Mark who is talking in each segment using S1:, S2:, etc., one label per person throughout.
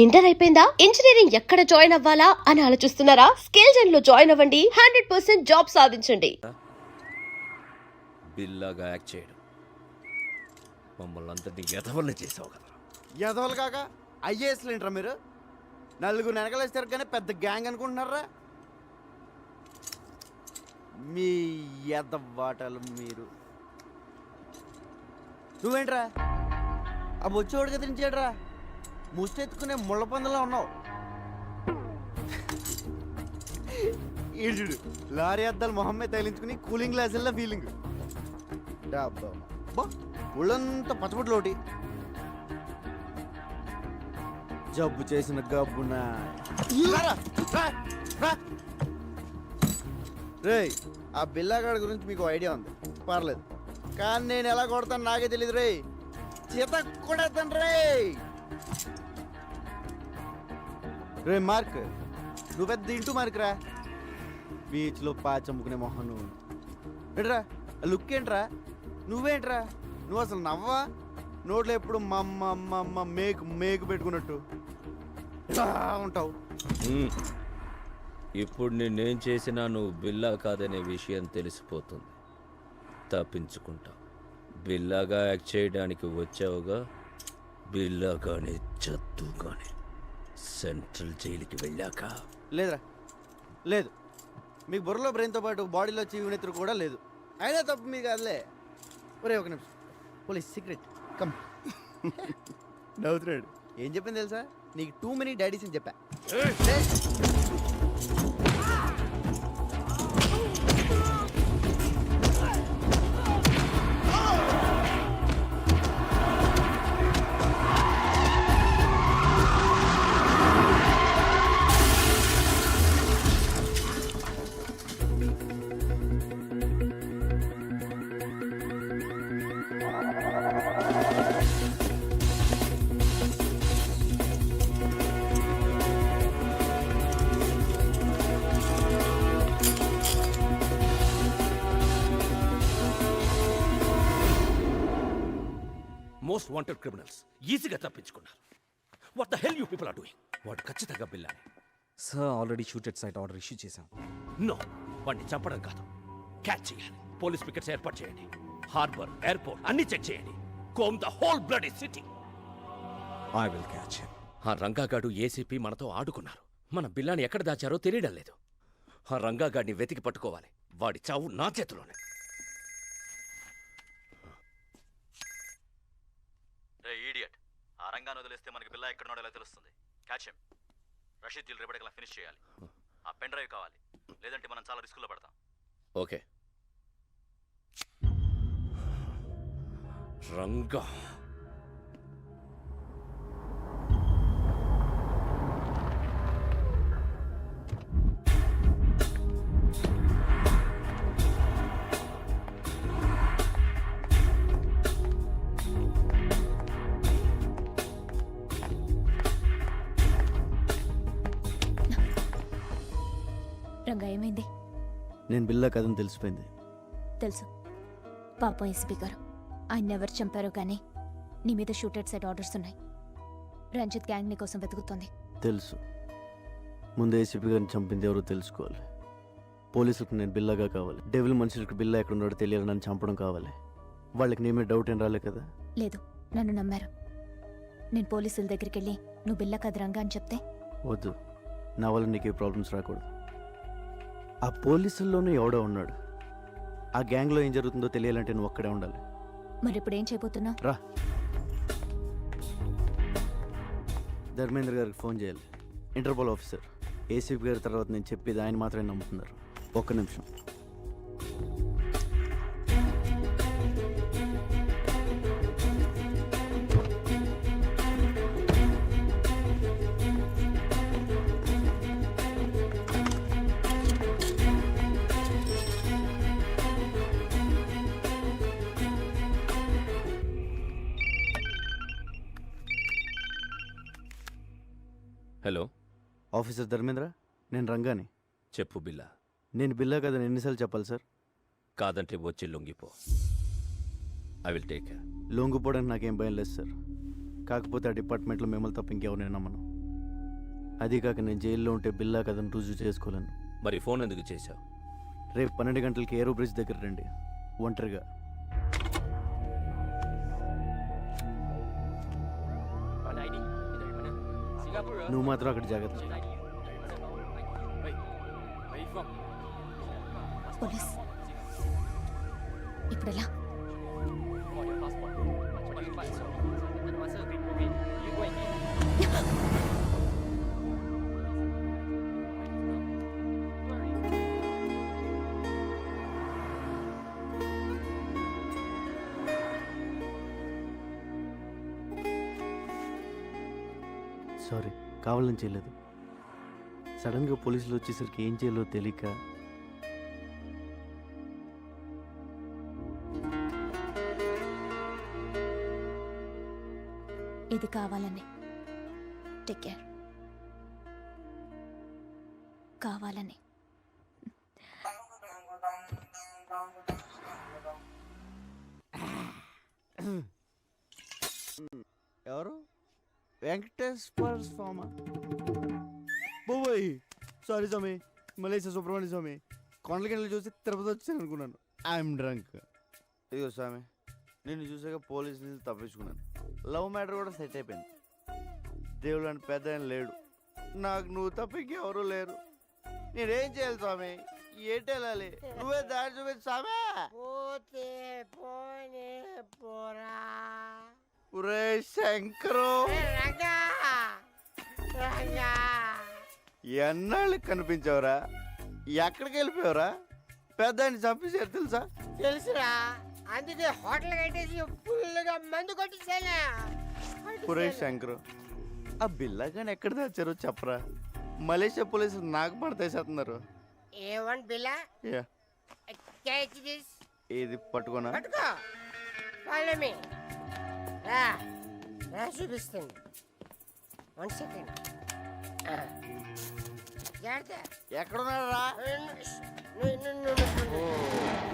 S1: Inter అయిపోయిందా? Engineering ఎక్కడ join అవ్వాలా అని ఆలోచిస్తున్నారా? స్కిల్ జెన్ లో జాయిన్ అవ్వండి. 100% జాబ్ సాధించండి.
S2: బిల్లాగా యాక్ట్ చేయడం మమ్మల్ని అందరినీ ఎదవల్ని చేసావు కదా.
S3: ఎదవలు కాక ఐఏఎస్లు ఏంట్రా మీరు? నలుగురు వెనకలేస్తారు కానీ పెద్ద గ్యాంగ్ అనుకుంటున్నారా? మీ ఎదవాటలు మీరు. నువ్వేంట్రా ఆ బొచ్చోడు కదిలించాడురా, ముష్టెత్తుకునే ముళ్ళ పందులో ఉన్నావు. ఈడు లారీ అద్దాలు మొహమ్మే తగిలించుకుని కూలింగ్ గ్లాసుల్లో ఫీలింగ్. బా ఒళ్ళంతా పచ్చబొట్లు ఒకటి. జబ్బు చేసిన గబ్బున రే, ఆ బిల్లాగాడి గురించి మీకు ఐడియా ఉంది, పర్లేదు. కానీ నేను ఎలా కొడతాను నాకే తెలియదు రే. చేత కొడతాను రే. రే మార్క్, నువ్వు పెద్ద ఇంటూ మార్క్ రా. బీచ్లో పాచమ్ముకునే మొహం నువ్వు. ఏంట్రా లుక్ ఏంట్రా? నువ్వేంట్రా? నువ్వు అసలు నవ్వా? నోట్లో ఎప్పుడు మమ్మ మేకు పెట్టుకున్నట్టు ఉంటావు.
S2: ఇప్పుడు నేనేం చేసినా నువ్వు బిల్లా కాదనే విషయం తెలిసిపోతుంది. తప్పించుకుంటావు. బిల్లాగా యాక్ట్ చేయడానికి వచ్చావుగా, బిల్లాగానే చత్తుగానే సెంట్రల్ జైలుకి వెళ్ళాక.
S3: లేదురా, లేదు. మీకు బుర్రలో బ్రెయిన్తో పాటు బాడీలో చీవునెత్తురు కూడా లేదు. అయినా తప్పు మీకు కాదులే. ఒరే ఒక నిమిషం, పోలీస్ సీక్రెట్ కమ్. నవ్వుతున్నాడు. ఏం చెప్పింది తెలుసా? నీకు టూ మెనీ డాడీస్ అని చెప్పా.
S2: మోస్ట్ వాంటెడ్ క్రిమినల్స్ ఈజీగా తప్పించుకున్నారు. What the hell you people are doing? వాడు ఖచ్చితంగా బిల్లానే.
S4: Sir already shooted sight order issue చేశాం.
S2: నో, వాడిని చంపడం కాదు, క్యాచ్ చేయాలి. పోలీస్ పికెట్స్ ఏర్పాటు చేయండి. హార్బర్, ఎయిర్పోర్ట్ అన్ని చెక్ చేయండి. Comb the whole bloody city.
S4: I will catch him.
S2: ఆ రంగాగాడు ఏసీపీ మనతో ఆడుకున్నారు. మన బిల్లాని ఎక్కడ దాచారో తెలియడం లేదు. ఆ రంగాగాడిని వెతికి పట్టుకోవాలి. వాడి చావు నా చేతిలోనే.
S5: ఈడియట్, ఆ రంగాన్ని వదిలేస్తే మనకి బిల్లా ఎక్కడున్నాడో ఎలా తెలుస్తుంది? Catch him. రషీద్ డీల్ రేపటికల్లా ఫినిష్ చేయాలి. ఆ పెన్ డ్రైవ్ కావాలి, లేదంటే మనం చాలా రిస్కులో పడతాం.
S2: ఓకే. రంగా
S6: రంగా ఏమైంది?
S3: నేను బిల్లా కథను తెలిసిపోయింది.
S6: తెలుసు. పాపం ఎస్పీ గారు, ఆయన ఎవరు చంపారో కానీ నీ మీద షూటెడ్ సైడ్ ఆర్డర్స్ ఉన్నాయి. రంజిత్ గ్యాంగ్ నీ కోసం వెతుకుతుంది.
S3: తెలుసు. ముందు ఏసీపీ గారిని చంపింది ఎవరో తెలుసుకోవాలి. పోలీసులకు నేను బిల్లాగా కావాలి. డెవిల్ మనుషులకు బిల్లా ఎక్కడ ఉన్నాడో తెలియాలి. నన్ను చంపడం కావాలి. వాళ్ళకి నీ మీద డౌట్ ఏం రాలే కదా?
S6: లేదు, నన్ను నమ్మారు. నేను పోలీసుల దగ్గరికి వెళ్ళి నువ్వు బిల్లా కాదు రంగా అని చెప్తే?
S3: వద్దు, నా వల్ల నీకు ఏ ప్రాబ్లమ్స్ రాకూడదు. ఆ పోలీసుల్లోనూ ఎవడో ఉన్నాడు. ఆ గ్యాంగ్లో ఏం జరుగుతుందో తెలియాలంటే నువ్వు ఒక్కడే ఉండాలి.
S6: మరి ఇప్పుడు ఏం చేయబోతున్నావు?
S3: రా, ధర్మేంద్ర గారికి ఫోన్ చేయాలి. Interpol officer. ఏసీపీ గారి తర్వాత నేను చెప్పేది ఆయన మాత్రమే నమ్ముతున్నారు. ఒక్క నిమిషం.
S2: హలో
S3: ఆఫీసర్ ధర్మేంద్ర, నేను రంగాని.
S2: చెప్పు బిల్లా.
S3: నేను బిల్లా కదని ఎన్నిసార్లు చెప్పాలి సార్?
S2: కాదంటే వచ్చి లొంగిపో. I will take care.
S3: లొంగిపోవడానికి నాకేం భయం లేదు సార్. కాకపోతే ఆ డిపార్ట్మెంట్లో మిమ్మల్ని తప్ప ఇంకెవరిని నమ్మను. అది కాక నేను జైల్లో ఉంటే బిల్లా కథను రుజువు చేసుకోలేను.
S2: మరి ఫోన్ ఎందుకు చేశావు?
S3: రేపు 12 గంటలకి ఏరో బ్రిడ్జ్ దగ్గర రండి, ఒంటరిగా. నువ్వు మాత్రం అక్కడ జాగ్రత్త.
S6: పోలీస్ ఇప్పుడు ఎలా?
S3: సారీ, కావాలని చేయలేదు. సడన్గా పోలీసులు వచ్చేసరికి ఏం చేయాలో తెలియక.
S6: ఇది కావాలని. Take care. కావాలని.
S3: ఎవరు? వెంకటేశ్వర స్వామి. బాబోయ్, సారీ స్వామి, మలేషియా సుబ్రహ్మణ్య స్వామి. కొండల కిందలు చూసి తిరుపతి వచ్చాను అనుకున్నాను. I'm drunk. ఇదిగో స్వామి, నిన్ను చూసాక పోలీసులు తప్పించుకున్నాను. లవ్ మ్యాటర్ కూడా సెట్ అయిపోయింది. దేవుడు అని పెద్ద ఆయన లేడు, నాకు నువ్వు తప్ప ఇంకెవరూ లేరు. నేనేం చేయాలి స్వామి? ఏంటి వెళ్ళాలి? నువ్వే దారి చూపించు స్వామి. ఒరే శంకరు, ఎన్నాళ్ళు కనిపించావురా? ఎక్కడికి వెళ్ళిపోయావురా? పెద్ద ఆయన చంపేశారు తెలుసా?
S7: తెలుసురా, అందుకే హోటల్ కట్టేసి ఫుల్గా మందు కొట్టించాను.
S3: ఒరే శంకరు, ఆ బిల్లగాని ఎక్కడ తెచ్చారో చెప్పరా? మలేషియా పోలీసులు నాకు పడతేసేస్తున్నారు.
S7: A1 Billa
S3: yeah,
S7: catch this.
S3: ఇది పట్టుకోనా?
S7: పట్టుకో. Follow me. రా రా చూపిస్తుంది. 1 సెకండ్. జాగ్రత్త.
S3: ఎక్కడున్నాడు రా?
S7: నువ్వు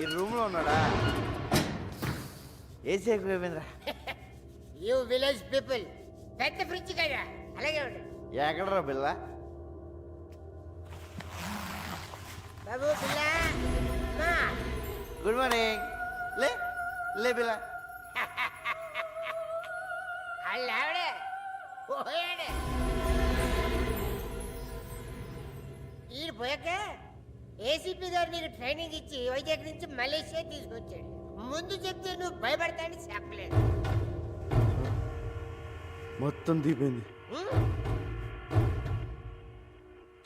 S3: ఈ రూమ్ లో ఉన్నాడా? ఏసీ ఎక్కువైపోయిందిరా.
S7: యూ విలేజ్ పీపుల్ పెద్ద ఫ్రిడ్జ్ కదా, అలాగే ఉండు.
S3: ఎక్కడరా బిల్ల?
S7: బాబు బిల్లా, మా
S3: గుడ్ మార్నింగ్. లే లే బిల్ల.
S7: వాళ్ళు ఆవిడే పోయాడే. ఈయన పోయాక ఏసీపీ గారు నీకు ట్రైనింగ్ ఇచ్చి వైజాగ్ నుంచి మలేషియా తీసుకొచ్చాడు. ముందు చెప్తే నువ్వు భయపడతానని చెప్పలేదు.
S3: మొత్తం దీపోయింది.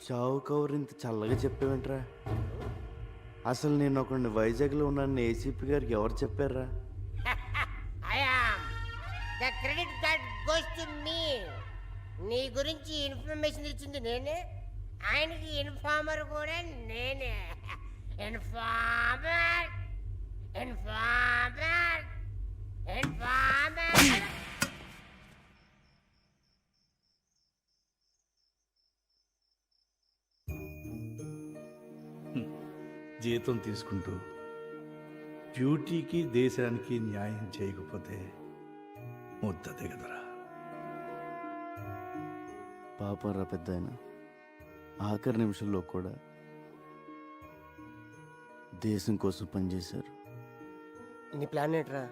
S3: చావు కవర్ ఇంత చల్లగా చెప్పేవేంట్రా? అసలు నేను ఒకడిని వైజాగ్లో ఉన్నాను ఏసీపీ గారికి ఎవరు చెప్పారా?
S7: The credit card goes to me. నీ గురించి ఇన్ఫర్మేషన్ ఇచ్చింది నేనే, ఆయనకి ఇన్ఫార్మర్ కూడా నేనే. Informer informer informer.
S8: జీతం తీసుకుంటూ డ్యూటీకి దేశానికి న్యాయం చేయకపోతే ముద్ద దిగదురా.
S3: పాపం రా పెద్ద ఆయన, ఆఖరి నిమిషంలో కూడా దేశం కోసం పనిచేశారు.
S7: నీ ప్లాన్ ఏంట్రా?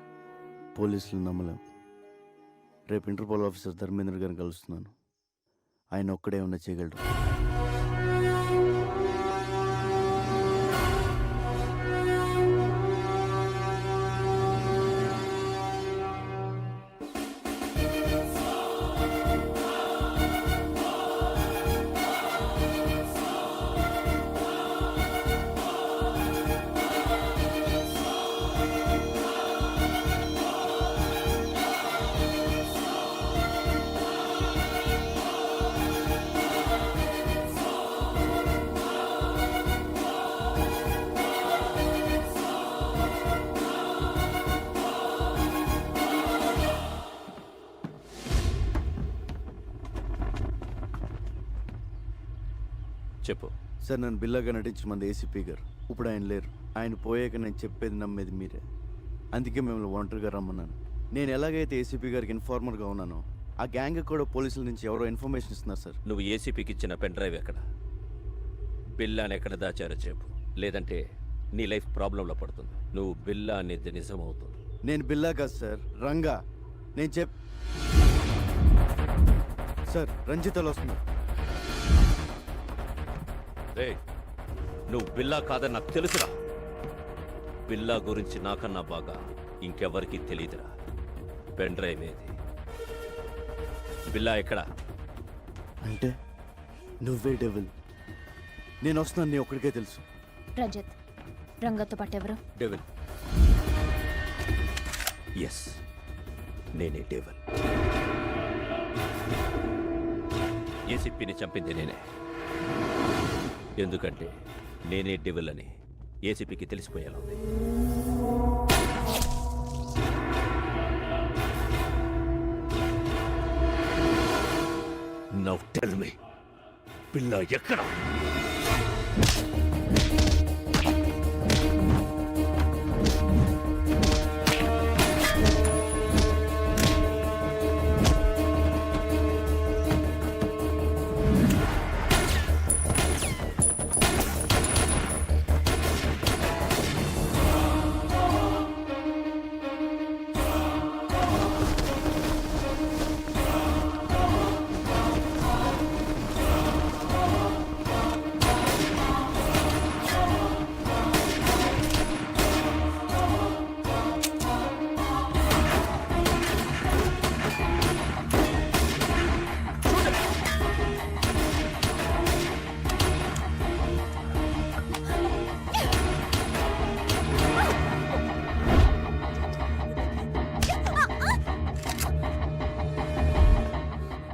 S3: పోలీసులు నమ్మలేం. రేపు ఇంటర్పోల్ ఆఫీసర్ ధర్మేంద్ర గారిని కలుస్తున్నాను. ఆయన ఒక్కడే ఉన్న చేయగలరు.
S2: చెప్పు.
S3: సార్, నన్ను బిల్లాగా నటించిన మంది ఏసీపీ గారు. ఇప్పుడు ఆయన లేరు. ఆయన పోయాక నేను చెప్పేది నమ్మేది మీరే. అందుకే మిమ్మల్ని ఒంటరిగా రమ్మన్నాను. నేను ఎలాగైతే ఏసీపీ గారికి ఇన్ఫార్మర్గా ఉన్నానో ఆ గ్యాంగ్ కూడా పోలీసుల నుంచి ఎవరో ఇన్ఫర్మేషన్ ఇస్తున్నారు సార్.
S2: నువ్వు ఏసీపీకి ఇచ్చిన పెన్ డ్రైవ్ ఎక్కడ? బిల్లాని ఎక్కడ దాచారో చెప్పు, లేదంటే నీ లైఫ్ ప్రాబ్లంలో పడుతుంది. నువ్వు బిల్లా అనేది నిజమవుతుంది.
S3: నేను బిల్లా కాదు సార్, రంగా. నేను సార్ రంజితలు వస్తున్నారు.
S2: రే, నువ్వు బిల్లా కాదని నాకు తెలుసురా. బిల్లా గురించి నాకన్నా బాగా ఇంకెవరికి తెలియదురా. పెన్ డ్రైవ్ ఏది? బిల్లా ఎక్కడ?
S3: అంటే నువ్వే డెవిల్. నేను వస్తున్నాను, నీ ఒక్కడికే తెలుసు.
S6: రంజిత్, రంగతో పాటు ఎవరు?
S2: డెవిల్. ఎస్, నేనే డెవిల్. ఏసీపీని చంపింది నేనే. ఎందుకంటే నేనే డెవిల్ అని ఏసీపీకి తెలిసిపోయేలా ఉంది. నౌ టెల్ మీ, పిల్ల ఎక్కడ?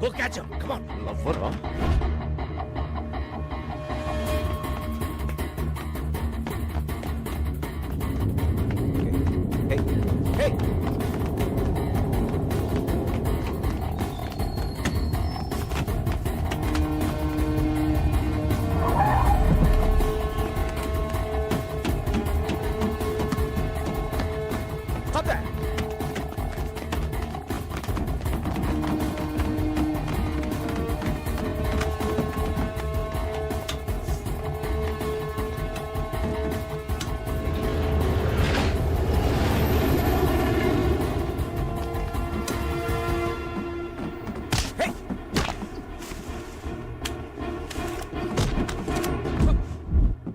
S2: Go catch him. Come on. Lover, huh?
S4: Hey, hey! Stop that!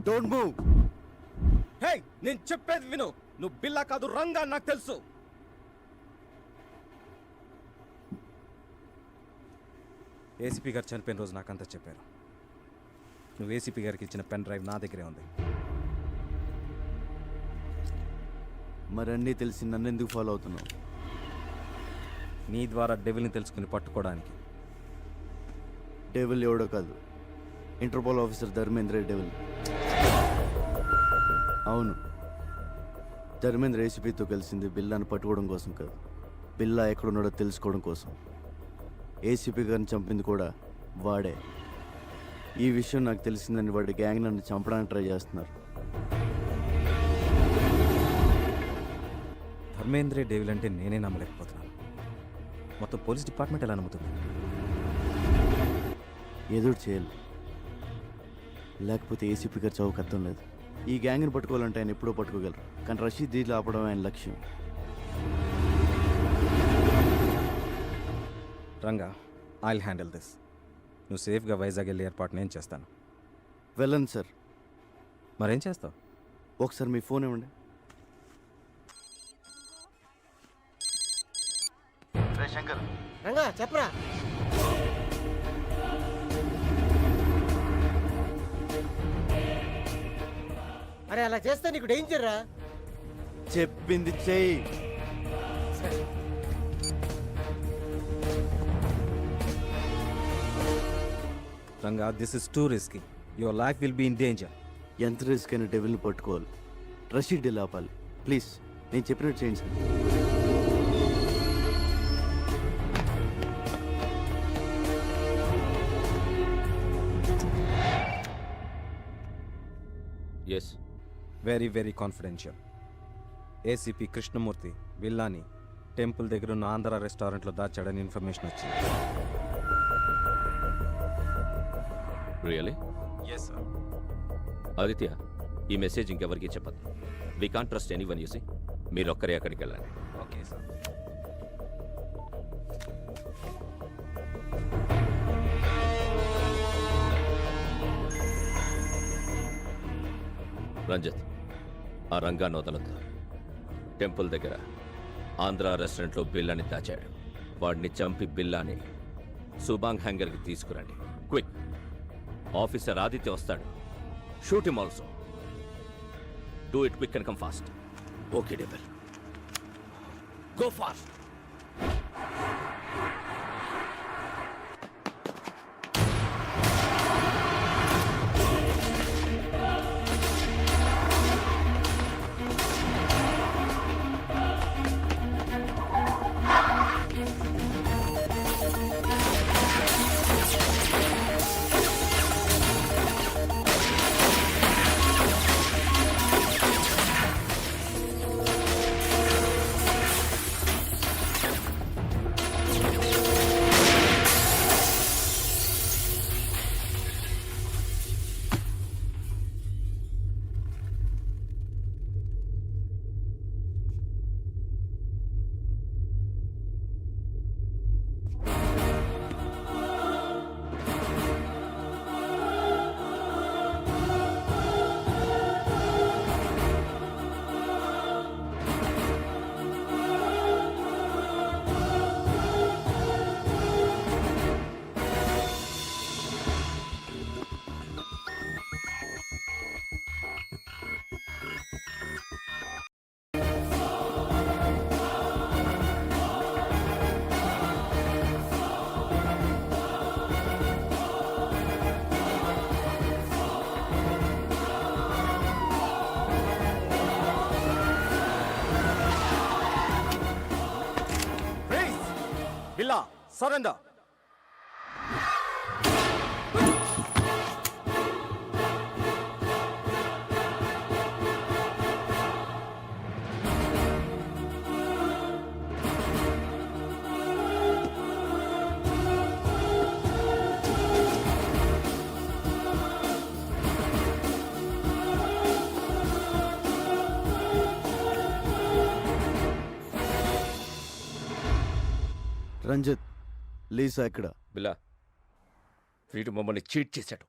S3: Don't move.
S4: Hey, నేను చెప్పేది విను. నువ్వు బిల్లా కాదు, రంగా, నాకు తెలుసు. ఏసీపీ గారు చనిపోయిన రోజు నాకంతా చెప్పారు. నువ్వు ఏసీపీ గారికి ఇచ్చిన పెన్ డ్రైవ్ నా దగ్గరే ఉంది.
S3: మరి అన్నీ తెలిసి నన్ను ఎందుకు ఫాలో అవుతున్నావు?
S4: నీ ద్వారా డెవిల్ని తెలుసుకుని పట్టుకోవడానికి.
S3: డెవిల్ ఎవడో కాదు, ఇంటర్పోల్ ఆఫీసర్ ధర్మేంద్ర డెవిల్. అవును, ధర్మేంద్ర ఏసీపీతో కలిసింది బిల్లాను పట్టుకోవడం కోసం కాదు, బిల్లా ఎక్కడున్నాడో తెలుసుకోవడం కోసం. ఏసీపీ గారిని చంపింది కూడా వాడే. ఈ విషయం నాకు తెలిసిందని వాడి గ్యాంగ్ నన్ను చంపడానికి ట్రై చేస్తున్నారు.
S4: ధర్మేంద్రే డెవిల్ అంటే నేనే నమ్మలేకపోతున్నాను. మొత్తం పోలీస్ డిపార్ట్మెంట్ ఎలా నమ్ముతుంది?
S3: ఎదురు చేయాలి, లేకపోతే ఏసీపీ గారు చౌక అర్థం లేదు. ఈ గ్యాంగ్ని పట్టుకోవాలంటే ఆయన ఎప్పుడో పట్టుకోగలరు, కానీ రషీద్ దీన్ని ఆపడం ఆయన లక్ష్యం.
S4: Ranga, I'll handle this. నువ్వు సేఫ్గా వైజాగ్ వెళ్ళే ఏర్పాటు నేను చేస్తాను.
S3: వెళ్ళండి సార్.
S4: మరేం చేస్తావు?
S3: ఒకసారి మీ ఫోన్ ఇవ్వండి. శంకర్,
S7: రంగా చెప్పరా. అరే అలా చేస్తే నీకు డేంజర్ రా.
S3: చెప్పింది చెయ్యి.
S4: Ranga, this is too risky. Your life will be in danger.
S3: ఎంత రిస్క్ అయినా డెవిల్ని పట్టుకోవాలి, రషీద్ డీల్ ఆపాలి. ప్లీజ్, నేను చెప్పినట్టు చేయండి sir.
S2: Yes.
S4: Very very confidential. ACP Krishnamurthy బిల్లాని టెంపుల్ దగ్గర ఉన్న ఆంధ్ర రెస్టారెంట్లో దాచాడని ఇన్ఫర్మేషన్ వచ్చింది.
S2: రియలీ?
S4: Yes sir.
S2: ఆదిత్య, ఈ మెసేజ్ ఇంకెవరికి చెప్పదు. We can't trust anyone you see. మీరొక్కరే అక్కడికి వెళ్ళండి.
S4: Okay sir.
S2: రంజిత్, ఆ రంగాన్ని వదలొద్దు. టెంపుల్ దగ్గర ఆంధ్ర రెస్టారెంట్లో బిల్లాని దాచాడు. వాడిని చంపి బిల్లాని సుబాంగ్ హ్యాంగర్కి తీసుకురండి. క్విక్. ఆఫీసర్ ఆదిత్య వస్తాడు. Shoot him also. Do it quick and come fast. Okay devil, go fast.
S4: Billa surrender.
S3: Ranjith, Lisa ఎక్కడ?
S2: బిల్లా, వీడు మమ్మల్ని చీట్ చేశాడు.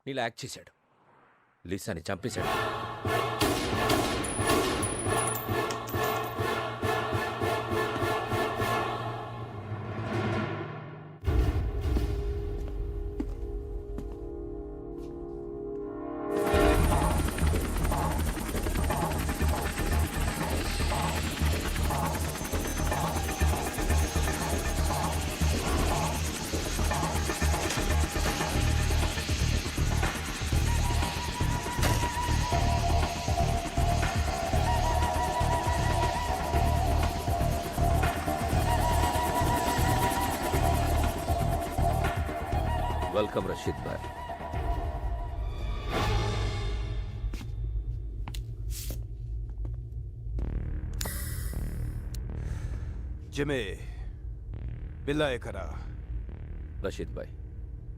S2: నీలా యాక్ట్ చేశాడు. లీసాని చంపేశాడు. వెల్కమ్ రషీద్ భాయ్.
S9: జిమే, బిల్లా ఎక్కడా?
S2: రషీద్ భాయ్,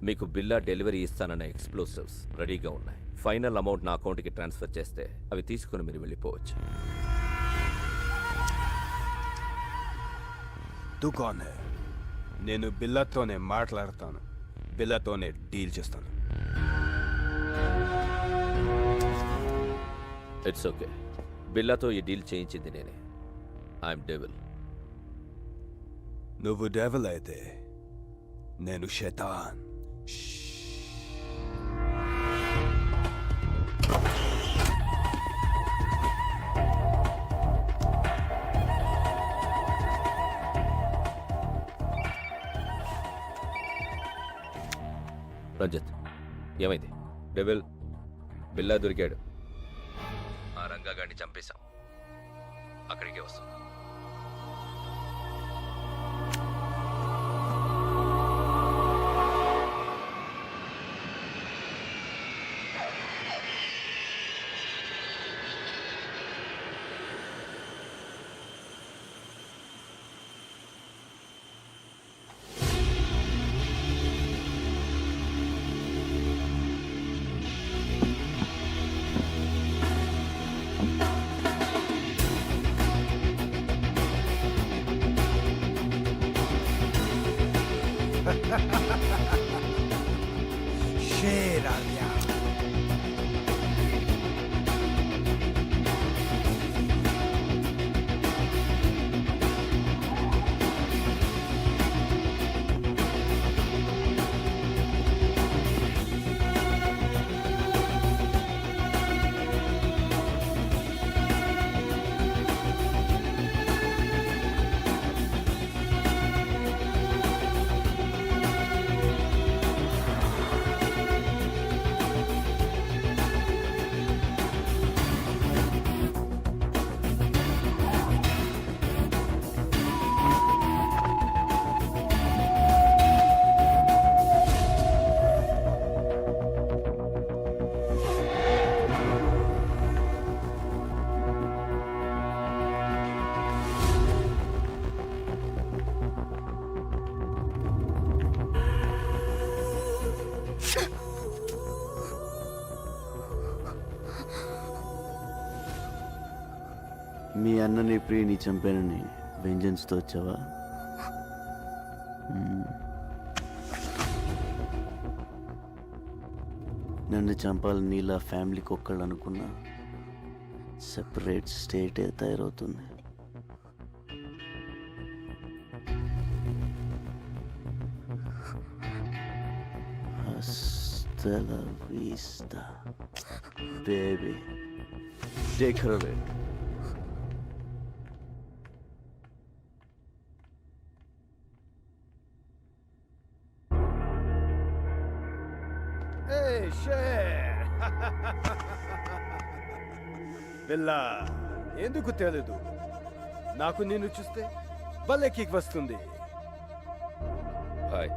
S2: మీకు బిల్లా డెలివరీ ఇస్తానన్న ఎక్స్ప్లోసివ్స్ రెడీగా ఉన్నాయి. ఫైనల్ అమౌంట్ నా అకౌంట్కి ట్రాన్స్ఫర్ చేస్తే అవి తీసుకుని మీరు వెళ్ళిపోవచ్చు.
S9: దుకాన్ హై. నేను బిల్లాతోనే మాట్లాడతాను. బిల్లాతోనే డీల్ చేస్తాను.
S2: It's okay. బిల్లాతో ఈ డీల్ చేయించింది నేనే. I'm devil.
S9: నువ్వు డెవిల్ అయితే నేను శైతాన్.
S2: రంజిత్, ఏమైంది? డెవిల్, బిల్లా దొరికాడు. ఆ రంగాగాడిని చంపేశాం. అక్కడికే వస్తుంది.
S3: మీ అన్నని ప్రియని చంపానని వెంజన్స్తో వచ్చావా? నన్ను చంపాలని ఇలా ఫ్యామిలీకి ఒక్కళ్ళు అనుకున్నా సెపరేట్ స్టేటే తయారవుతుంది. Hasta la vista, baby. Take her away.
S9: పిల్ల ఎందుకు తెలీదు? నాకు నిన్ను చూస్తే భలే కిక్ వస్తుంది.
S2: హాయ్.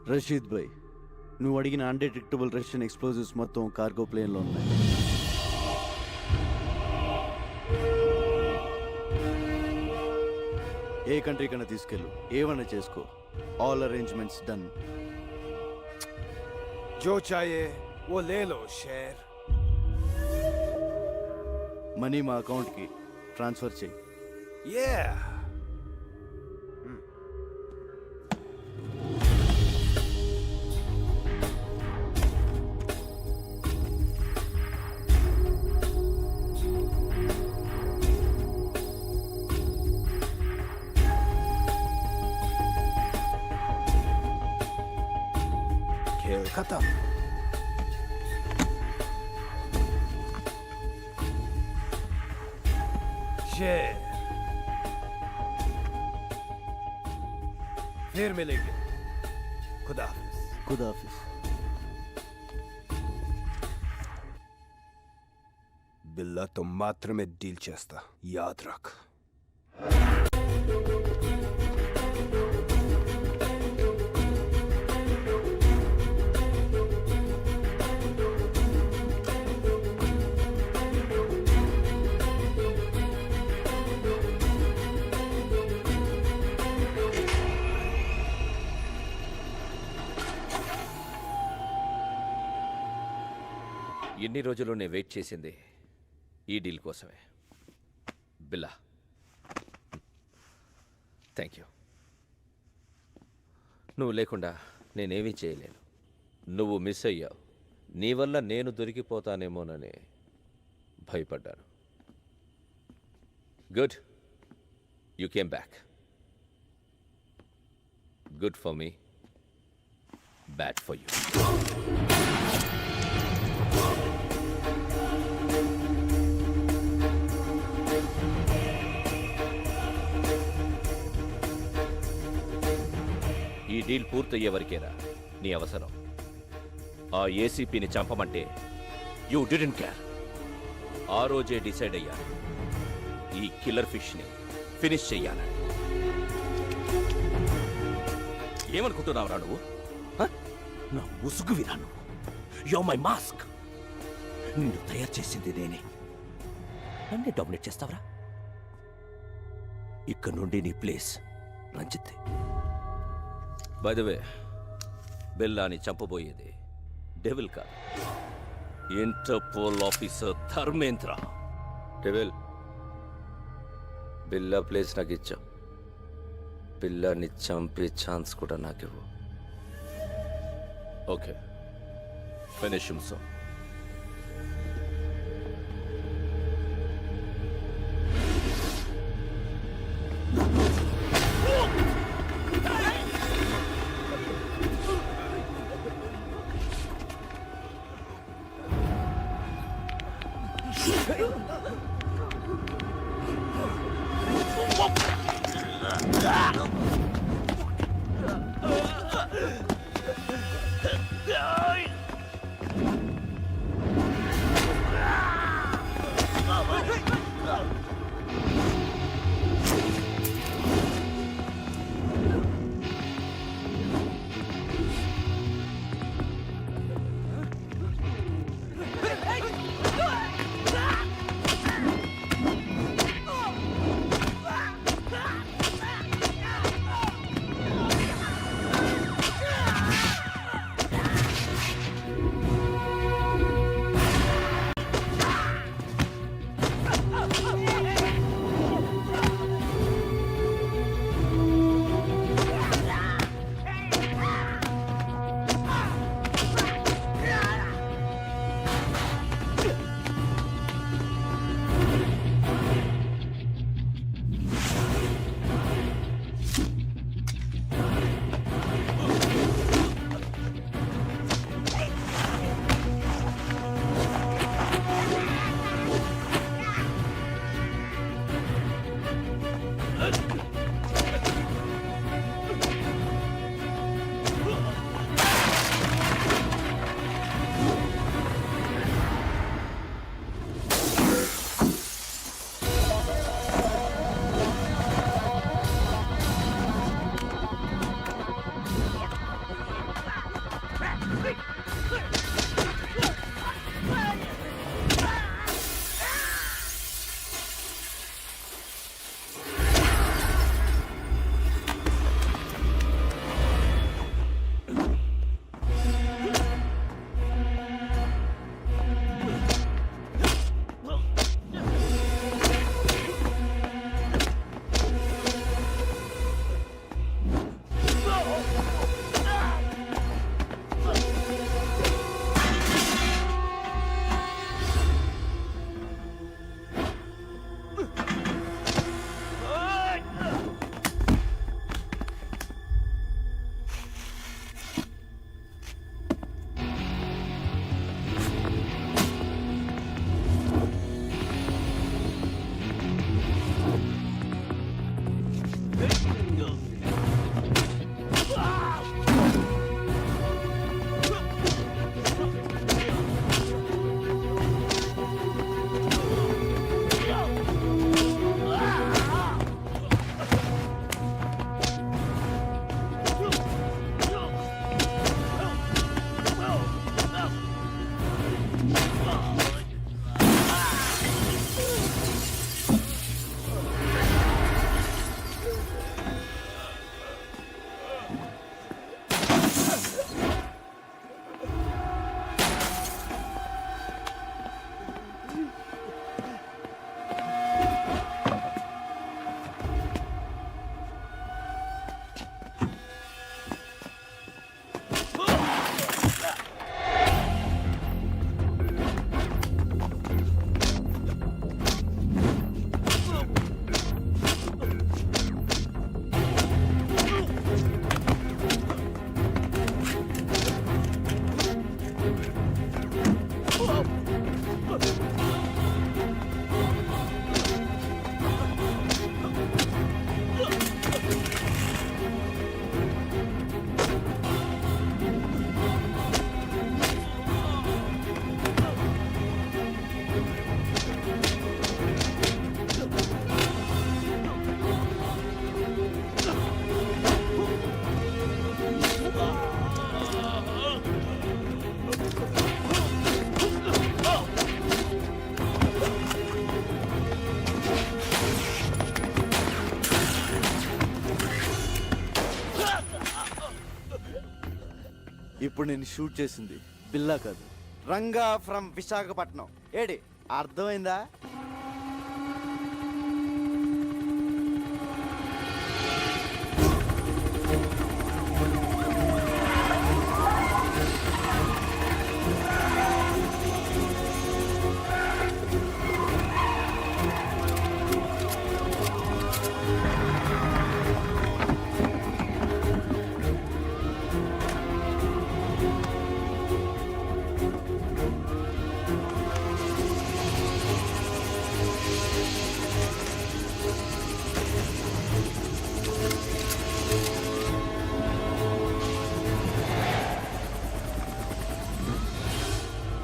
S3: రషీద్ భాయ్, నువ్వు అడిగిన అన్డిటెక్టబుల్ రష్యన్ ఎక్స్ప్లోజివ్స్ మొత్తం కార్గో ప్లేన్లో ఉన్నాయి. ఏ కంట్రీ కన్నా తీసుకెళ్ళు, ఏమన్నా చేసుకో. All arrangements done.
S9: जो चाहिए वो ले लो शेर.
S3: మనీ మా అకౌంట్కి ట్రాన్స్ఫర్ చేయి.
S9: Yeah. खेल खत्म. शेर फिर मिलेंगे. खुदा हाफिज.
S3: ఖుదాఫిస్.
S9: బిల్లాతో మాత్రమే డీల్ చేస్తా, యాద్ రఖ్.
S2: ఎన్ని రోజులు నేను వెయిట్ చేసింది ఈ డీల్ కోసమే. బిల్లా, థ్యాంక్ యూ. నువ్వు లేకుండా నేనేమీ చేయలేను. నువ్వు మిస్ అయ్యావు. నీ వల్ల నేను దొరికిపోతానేమోనని భయపడ్డాను. Good, you came back. Good for me, bad for you. ఈ డీల్ పూర్తయ్యే వరకేరా నీ అవసరం. ఆ ఏసీపీని చంపమంటే యూ డిడెంట్ కేర్. ఆ రోజే డిసైడ్ అయ్యాను ఈ కిల్లర్ ఫిష్ని ఫినిష్ చెయ్యాలని. ఏమనుకుంటున్నావురా నువ్వు? నా ముసుగువిరా నువ్వు. Yo my mask. నిన్ను తయారు చేసింది నేనే. నన్నే డామినేట్ చేస్తావరా? ఇక్కడ నుండి నీ place Ranjith. By the way, బెల్లాని చంపబోయేది డెవిల్ కాదు, Interpol officer Dharmendra. Devil, Billa place నాకు ఇచ్చావు. బిల్లాని చంపే ఛాన్స్ కూడా నాకివ్వు. Okay, finish him so.
S3: ఇప్పుడు నేను షూట్ చేసింది బిల్లా కాదు, రంగా ఫ్రమ్ విశాఖపట్నం. ఏడి అర్థమైందా?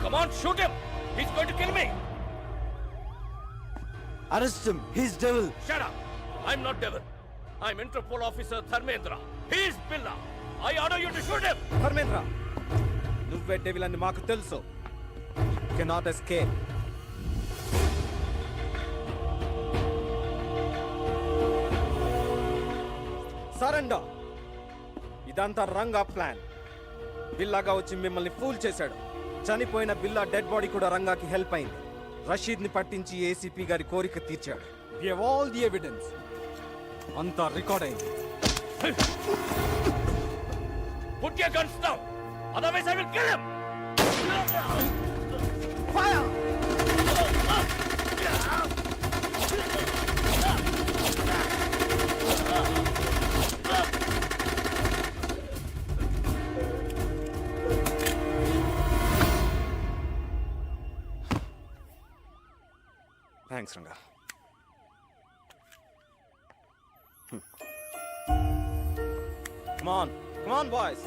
S2: Come on, shoot him! He's going to kill me!
S3: Arrest him, his devil.
S2: Shut up! I'm not devil. I'm Interpol officer Dharmendra. He's Billa. I order you to shoot him!
S4: Dharmendra, నువ్వే devil అని మాకు తెలుసు. Cannot escape. Surrender. ఇదంతా Ranga plan. బిల్లాగా వచ్చి మిమ్మల్ని pool చేశాడు. చనిపోయిన బిల్లా dead body కూడా రంగాకి హెల్ప్ అయింది. రషీద్ ని పట్టించి ఏసీపీ గారి కోరిక తీర్చాడు. We have all the evidence. అంతా రికార్డ్ అయింది.
S2: Put your guns down! Otherwise I will kill him!
S3: Fire!
S4: Thanks Ranga. Come on boys.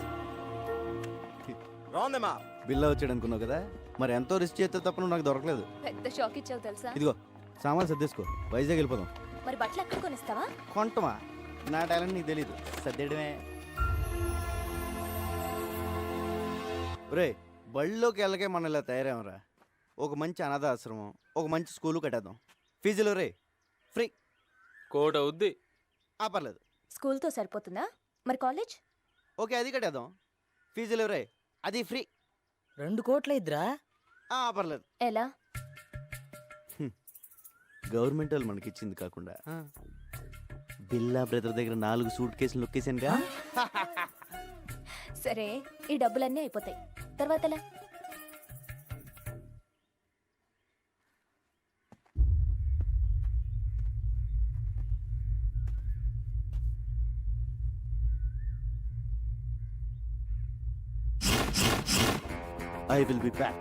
S4: Round them up.
S3: బిల్లా వచ్చాడు అనుకున్నావు కదా, మరి ఎంతో రిస్క్ చేస్తే తప్ప నువ్వు నాకు దొరకలేదు.
S6: పెద్ద షాక్ ఇచ్చావు తెలుసా?
S3: ఇదిగో సామాన్లు సర్దేసుకో, వైజాగ్ వెళ్ళిపోదాం.
S6: మరి బట్టలు ఎక్కడ కొనిస్తావా?
S3: కొంటమా? నా టాలెంట్ నీకు తెలీదు, సర్దేయడమే. రే, బళ్ళలోకి వెళ్ళకే మనం ఇలా తయారేమరా. ఒక మంచి అనాథ ఆశ్రమం, ఒక మంచి స్కూలు కట్టేద్దాం. ఫీజులు రే ఫ్రీ.
S9: కోట అవుద్ది.
S3: పర్లేదు.
S6: స్కూల్తో సరిపోతుందా? మరి కాలేజ్?
S3: ఓకే, అది కట్టేద్దాం. ఫీజులు రే అది ఫ్రీ.
S7: 2 కోట్ల ఇద్దరా?
S3: పర్లేదు.
S6: ఎలా?
S3: గవర్నమెంట్ వాళ్ళు మనకి ఇచ్చింది కాకుండా బిల్లా బ్రదర్ దగ్గర 4 సూట్ కేసులు నొక్కేసానుగా.
S6: సరే, ఈ డబ్బులన్నీ అయిపోతాయి. తర్వాత ఎలా?
S3: I will be back.